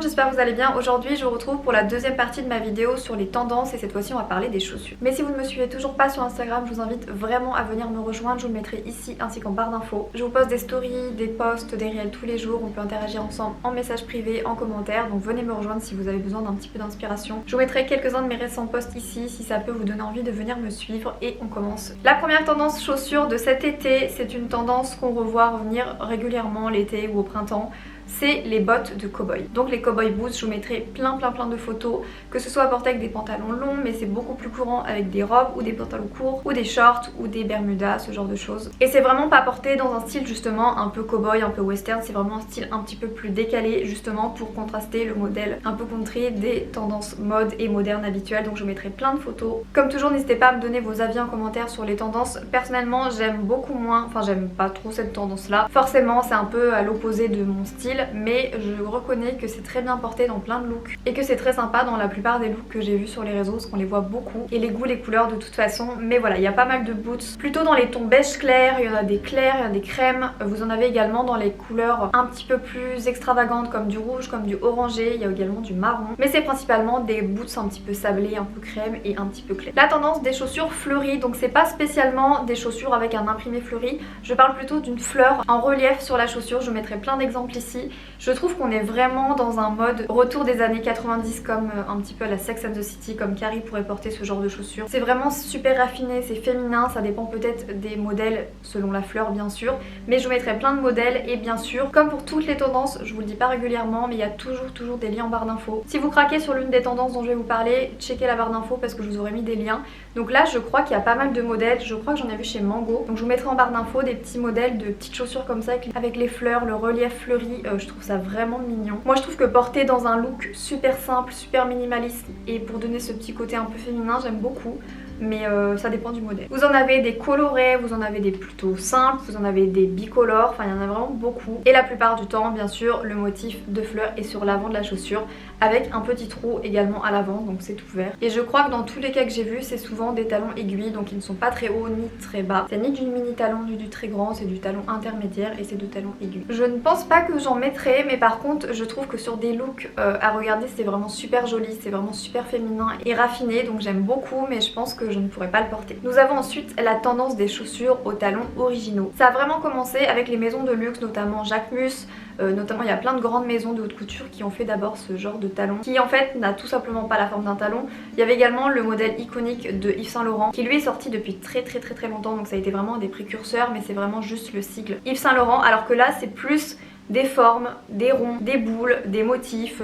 monde, j'espère que vous allez bien. Aujourd'hui je vous retrouve pour la deuxième partie de ma vidéo sur les tendances et cette fois-ci on va parler des chaussures. Mais si vous ne me suivez toujours pas sur Instagram, je vous invite vraiment à venir me rejoindre, je vous le mettrai ici ainsi qu'en barre d'infos. Je vous poste des stories, des posts, des réels tous les jours, on peut interagir ensemble en message privé, en commentaire, donc venez me rejoindre si vous avez besoin d'un petit peu d'inspiration. Je vous mettrai quelques-uns de mes récents posts ici si ça peut vous donner envie de venir me suivre et on commence. La première tendance chaussures de cet été, c'est une tendance qu'on revoit revenir régulièrement l'été ou au printemps. C'est les bottes de cow-boy. Donc les cow-boy boots, je vous mettrai plein de photos, que ce soit porté avec des pantalons longs, mais c'est beaucoup plus courant avec des robes ou des pantalons courts ou des shorts ou des bermudas, ce genre de choses. Et c'est vraiment pas porté dans un style justement un peu cow-boy, un peu western, c'est vraiment un style un petit peu plus décalé justement pour contraster le modèle un peu contré des tendances mode et modernes habituelles. Donc je vous mettrai plein de photos. Comme toujours, n'hésitez pas à me donner vos avis en commentaire sur les tendances. Personnellement, j'aime beaucoup moins, enfin j'aime pas trop cette tendance là. Forcément, c'est un peu à l'opposé de mon style, mais je reconnais que c'est très bien porté dans plein de looks et que c'est très sympa dans la plupart des looks que j'ai vus sur les réseaux parce qu'on les voit beaucoup, et les goûts, les couleurs de toute façon. Mais voilà, il y a pas mal de boots plutôt dans les tons beige clair, il y en a des clairs, il y en a des crèmes, vous en avez également dans les couleurs un petit peu plus extravagantes comme du rouge, comme du orangé, il y a également du marron, mais c'est principalement des boots un petit peu sablés, un peu crème et un petit peu clair. La tendance des chaussures fleuries, donc c'est pas spécialement des chaussures avec un imprimé fleuri, je parle plutôt d'une fleur en relief sur la chaussure. Je mettrai plein d'exemples ici. Je trouve qu'on est vraiment dans un mode retour des années 90, comme un petit peu à la Sex and the City, comme Carrie pourrait porter ce genre de chaussures. C'est vraiment super raffiné, c'est féminin, ça dépend peut-être des modèles selon la fleur bien sûr, mais je vous mettrai plein de modèles et bien sûr, comme pour toutes les tendances, je vous le dis pas régulièrement, mais il y a toujours des liens en barre d'infos. Si vous craquez sur l'une des tendances dont je vais vous parler, checkez la barre d'infos parce que je vous aurais mis des liens. Donc là, je crois qu'il y a pas mal de modèles, je crois que j'en ai vu chez Mango. Donc je vous mettrai en barre d'infos des petits modèles de petites chaussures comme ça avec les fleurs, le relief fleuri, je trouve ça vraiment mignon. Moi je trouve que porter dans un look super simple, super minimaliste et pour donner ce petit côté un peu féminin, j'aime beaucoup. Mais ça dépend du modèle. Vous en avez des colorés, vous en avez des plutôt simples, vous en avez des bicolores, enfin il y en a vraiment beaucoup. Et la plupart du temps, bien sûr, le motif de fleurs est sur l'avant de la chaussure avec un petit trou également à l'avant, donc c'est ouvert. Et je crois que dans tous les cas que j'ai vus, c'est souvent des talons aiguilles, donc ils ne sont pas très hauts ni très bas. C'est ni du mini talon ni du très grand, c'est du talon intermédiaire et c'est de talons aiguilles. Je ne pense pas que j'en mettrai, mais par contre je trouve que sur des looks à regarder, c'est vraiment super joli, c'est vraiment super féminin et raffiné, donc j'aime beaucoup, mais je pense que je ne pourrais pas le porter. Nous avons ensuite la tendance des chaussures aux talons originaux. Ça a vraiment commencé avec les maisons de luxe, notamment Jacquemus. Notamment il y a plein de grandes maisons de haute couture qui ont fait d'abord ce genre de talon qui en fait n'a tout simplement pas la forme d'un talon. Il y avait également le modèle iconique de Yves Saint Laurent qui lui est sorti depuis très longtemps, donc ça a été vraiment un des précurseurs, mais c'est vraiment juste le sigle Yves Saint Laurent, alors que là c'est plus des formes, des ronds, des boules, des motifs,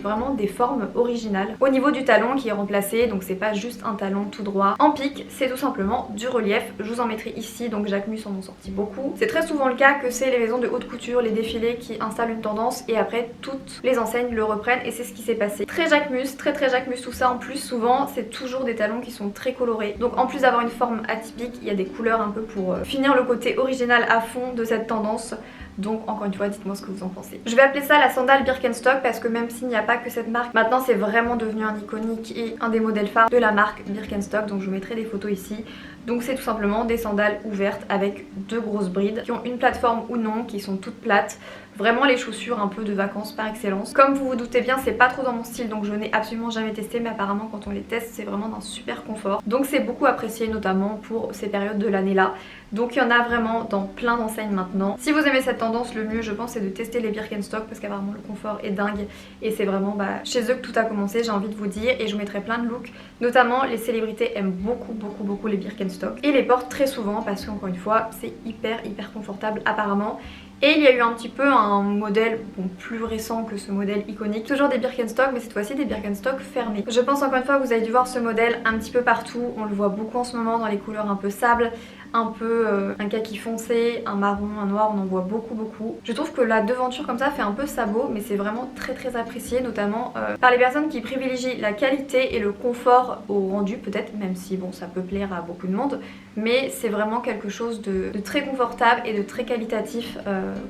vraiment des formes originales. Au niveau du talon qui est remplacé, donc c'est pas juste un talon tout droit en pique, c'est tout simplement du relief. Je vous en mettrai ici, donc Jacquemus en ont sorti beaucoup. C'est très souvent le cas que c'est les maisons de haute couture, les défilés qui installent une tendance et après toutes les enseignes le reprennent, et c'est ce qui s'est passé. Très Jacquemus, très Jacquemus tout ça. En plus souvent c'est toujours des talons qui sont très colorés, donc en plus d'avoir une forme atypique, il y a des couleurs un peu pour finir le côté original à fond de cette tendance. Donc encore une fois, dites-moi ce que vous en pensez. Je vais appeler ça la sandale Birkenstock parce que même s'il n'y a pas que cette marque, maintenant c'est vraiment devenu un iconique et un des modèles phares de la marque Birkenstock, donc je vous mettrai des photos ici. Donc c'est tout simplement des sandales ouvertes avec deux grosses brides qui ont une plateforme ou non, qui sont toutes plates. Vraiment les chaussures un peu de vacances par excellence. Comme vous vous doutez bien, c'est pas trop dans mon style, donc je n'ai absolument jamais testé, mais apparemment quand on les teste c'est vraiment d'un super confort. Donc c'est beaucoup apprécié, notamment pour ces périodes de l'année là. Donc il y en a vraiment dans plein d'enseignes maintenant. Si vous aimez cette tendance, le mieux je pense c'est de tester les Birkenstock parce qu'apparemment le confort est dingue et c'est vraiment chez eux que tout a commencé, j'ai envie de vous dire, et je vous mettrai plein de looks. Notamment les célébrités aiment beaucoup les Birkenstock et les portent très souvent parce qu'encore une fois c'est hyper confortable apparemment. Et il y a eu un petit peu un modèle plus récent que ce modèle iconique. Toujours des Birkenstock, mais cette fois-ci des Birkenstock fermés. Je pense encore une fois que vous avez dû voir ce modèle un petit peu partout. On le voit beaucoup en ce moment dans les couleurs un peu sable, un peu un kaki foncé, un marron, un noir, on en voit beaucoup. Je trouve que la devanture comme ça fait un peu sabot, mais c'est vraiment très apprécié, notamment par les personnes qui privilégient la qualité et le confort au rendu peut-être, même si bon ça peut plaire à beaucoup de monde. mais c'est vraiment quelque chose de très confortable et de très qualitatif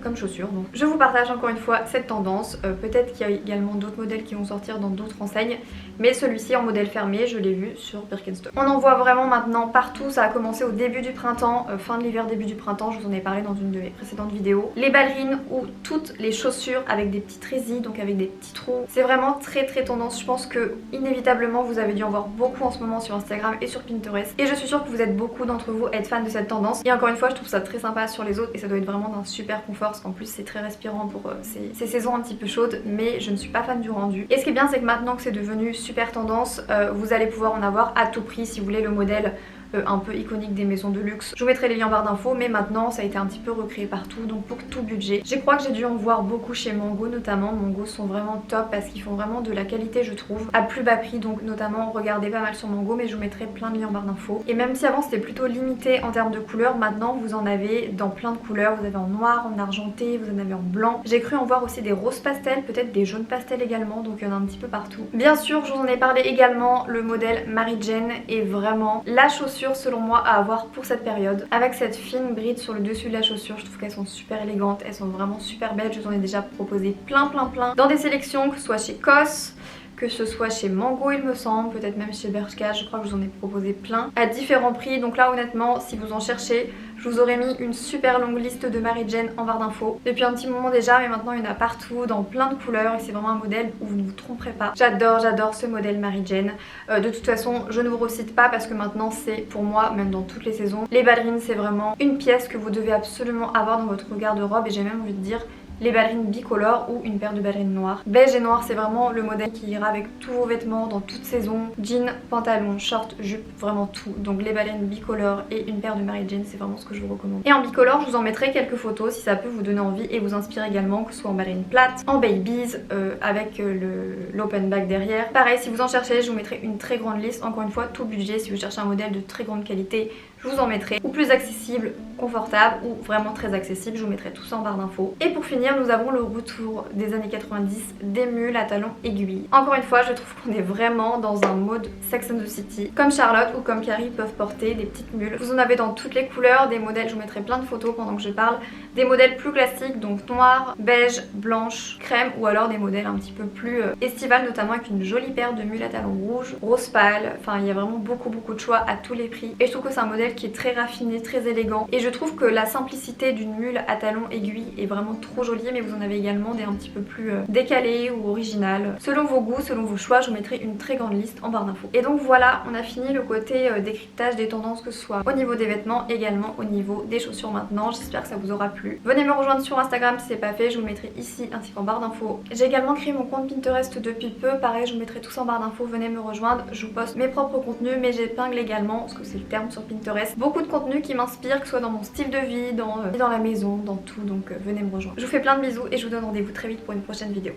comme chaussure. Donc je vous partage encore une fois cette tendance. Peut-être qu'il y a également d'autres modèles qui vont sortir dans d'autres enseignes, mais celui-ci en modèle fermé, je l'ai vu sur Birkenstock. On en voit vraiment maintenant partout. Ça a commencé au début du printemps, fin de l'hiver, début du printemps. Je vous en ai parlé dans une de mes précédentes vidéos. Les ballerines ou toutes les chaussures avec des petites résines, donc avec des petits trous. C'est vraiment très tendance. Je pense que inévitablement vous avez dû en voir beaucoup en ce moment sur Instagram et sur Pinterest. Et je suis sûre que vous êtes beaucoup d'entre vous à être fans de cette tendance. Et encore une fois, je trouve ça très sympa sur les autres et ça doit être vraiment d'un super confort parce qu'en plus c'est très respirant pour ces saisons un petit peu chaudes. Mais je ne suis pas fan du rendu. Et ce qui est bien, c'est que maintenant que c'est devenu super tendance, vous allez pouvoir en avoir à tout prix si vous voulez le modèle un peu iconique des maisons de luxe. Je vous mettrai les liens en barre d'infos, mais maintenant ça a été un petit peu recréé partout, donc pour tout budget. Je crois que j'ai dû en voir beaucoup chez Mango notamment. Mango sont vraiment top parce qu'ils font vraiment de la qualité, je trouve, à plus bas prix. Donc notamment regardez pas mal sur Mango, mais je vous mettrai plein de liens en barre d'infos. Et même si avant c'était plutôt limité en termes de couleurs, maintenant vous en avez dans plein de couleurs. Vous avez en noir, en argenté, vous en avez en blanc. J'ai cru en voir aussi des roses pastel, peut-être des jaunes pastel également, donc il y en a un petit peu partout. Bien sûr, je vous en ai parlé également, le modèle Mary Jane est vraiment la chaussure selon moi à avoir pour cette période. Avec cette fine bride sur le dessus de la chaussure, je trouve qu'elles sont super élégantes, elles sont vraiment super belles. Je vous en ai déjà proposé plein dans des sélections, que ce soit chez COS, que ce soit chez Mango il me semble, peut-être même chez Bershka, je crois que je vous en ai proposé plein à différents prix. Donc là honnêtement, si vous en cherchez, je vous aurais mis une super longue liste de Mary Jane en barre d'infos depuis un petit moment déjà, mais maintenant il y en a partout dans plein de couleurs et c'est vraiment un modèle où vous ne vous tromperez pas. J'adore ce modèle Mary Jane. De toute façon, je ne vous recite pas parce que maintenant c'est pour moi, même dans toutes les saisons, les ballerines c'est vraiment une pièce que vous devez absolument avoir dans votre garde-robe et j'ai même envie de dire les ballerines bicolores ou une paire de ballerines noires. Beige et noir, c'est vraiment le modèle qui ira avec tous vos vêtements dans toute saison. Jeans, pantalons, shorts, jupes, vraiment tout. Donc les ballerines bicolores et une paire de Mary Jane, c'est vraiment ce que je vous recommande. Et en bicolore, je vous en mettrai quelques photos si ça peut vous donner envie et vous inspirer également, que ce soit en ballerine plate, en babies, avec l'open back derrière. Pareil, si vous en cherchez, je vous mettrai une très grande liste. Encore une fois, tout budget, si vous cherchez un modèle de très grande qualité, je vous en mettrai, ou plus accessible, confortable, ou vraiment très accessible, je vous mettrai tout ça en barre d'infos. Et pour finir, nous avons le retour des années 90 des mules à talons aiguilles. Encore une fois, je trouve qu'on est vraiment dans un mode Sex and the City. Comme Charlotte ou comme Carrie peuvent porter des petites mules. Vous en avez dans toutes les couleurs, des modèles, je vous mettrai plein de photos pendant que je parle, des modèles plus classiques, donc noir, beige, blanche, crème, ou alors des modèles un petit peu plus estivales, notamment avec une jolie paire de mules à talons rouges, rose pâle. Enfin, il y a vraiment beaucoup de choix à tous les prix. Et je trouve que c'est un modèle qui est très raffiné, très élégant. Et je trouve que la simplicité d'une mule à talons aiguilles est vraiment trop jolie, mais vous en avez également des un petit peu plus décalées ou originales. Selon vos goûts, selon vos choix, je vous mettrai une très grande liste en barre d'infos. Et donc voilà, on a fini le côté décryptage des tendances, que ce soit au niveau des vêtements, également au niveau des chaussures maintenant. J'espère que ça vous aura plu. Venez me rejoindre sur Instagram si c'est pas fait, je vous le mettrai ici ainsi qu'en barre d'infos. J'ai également créé mon compte Pinterest depuis peu, pareil, je vous mettrai tout ça en barre d'infos. Venez me rejoindre, je vous poste mes propres contenus, mais j'épingle également, parce que c'est le terme sur Pinterest, beaucoup de contenu qui m'inspire, que ce soit dans mon style de vie, dans la maison, dans tout, donc venez me rejoindre. Je vous fais plein de bisous et je vous donne rendez-vous très vite pour une prochaine vidéo.